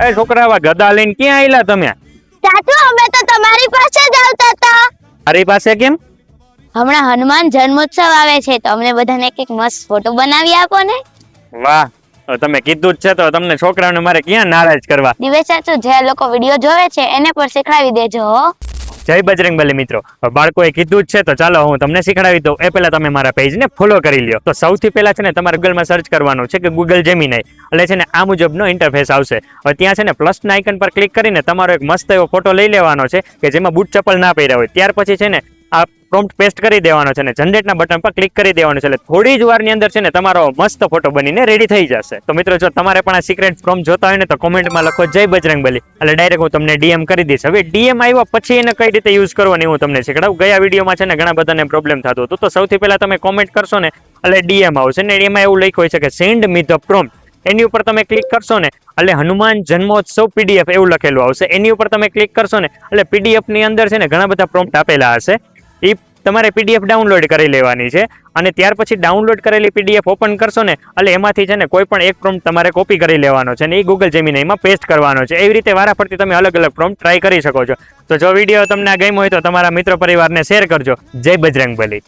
એ છોકરા આવા ગદા લઈને ક્યાં આયલા તમે? ચાચુ અમે તો તમારી પાસે જ આવતા હતા. મારી પાસે કેમ? હમણાં હનુમાન જન્મોત્સવ આવે છે તો અમને બધાને એક મસ્ત ફોટો બનાવી આપો ને. વાહ, તો તમે કીધું જ છે તો તમને છોકરાઓને મારે ક્યાં નારાજ કરવા. દિવેશ ચાચુ, જે લોકો વિડીયો જોવે છે એને પણ શીખડાવી દેજો હો. જય બજરંગબલી મિત્રો, બાળકોએ કીધું જ છે તો ચાલો હું તમને શીખડાવી દઉં. એ પહેલા તમે મારા પેજને ફોલો કરી લ્યો. તો સૌથી પહેલા છે ને તમારે ગૂગલમાં સર્ચ કરવાનું છે કે ગૂગલ જેમિનાઈ, એટલે છે ને આ મુજબનો ઇન્ટરફેસ આવશે. હવે ત્યાં છે ને પ્લસના આઇકન પર ક્લિક કરીને તમારો એક મસ્ત એવો ફોટો લઈ લેવાનો છે કે જેમાં બૂટ ચપ્પલ ના પહેર્યા હોય. ત્યાર પછી છે ને આ પ્રોમ્પ્ટ પેસ્ટ કરી દેવાનો છે ને જનરેટના બટન પર ક્લિક કરી દેવાનું છે, એટલે થોડી જ વારની અંદર છે ને તમારો મસ્ત ફોટો બનીને રેડી થઈ જશે. તો મિત્રો, જો તમારે પણ આ સિક્રેટ પ્રોમ્પ્ટ જોતા હોય ને તો કોમેન્ટમાં લખો જય બજરંગબલી, એટલે ડાયરેક્ટ હું તમને ડીએમ કરી દઈશ. હવે ડીએમ આવ્યા પછી એને કઈ રીતે યુઝ કરવાની હું તમને શીખડાવું. ગયા વિડીયોમાં છે ને ઘણા બધાને પ્રોબ્લેમ થતો હતો. તો સૌથી પહેલા તમે કોમેન્ટ કરશો ને એટલે ડીએમ આવશે ને એમાં એવું લખ્યું છે કે સેન્ડ મી ધ પ્રોમ્પ્ટ. એની ઉપર તમે ક્લિક કરશો ને એટલે હનુમાન જન્મોત્સવ પીડીએફ એવું લખેલું આવશે. એની ઉપર તમે ક્લિક કરશો ને એટલે પીડીએફ ની અંદર છે ને ઘણા બધા પ્રોમ્પ્ટ આપેલા હશે. એ તમારે પીડીએફ ડાઉનલોડ કરી લેવાની છે અને ત્યાર પછી ડાઉનલોડ કરેલી પીડીએફ ઓપન કરશો ને એટલે એમાંથી છે ને કોઈ પણ એક પ્રોમ્પ્ટ તમારે કોપી કરી લેવાનો છે અને એ ગૂગલ જેમિનાઈમાં પેસ્ટ કરવાનો છે. એવી રીતે વારાફરતી તમે અલગ અલગ પ્રોમ્પ્ટ ટ્રાય કરી શકો છો. તો જો વિડીયો તમને ગમ્યો હોય તો તમારા મિત્ર પરિવારને શેર કરજો. જય બજરંગબલી.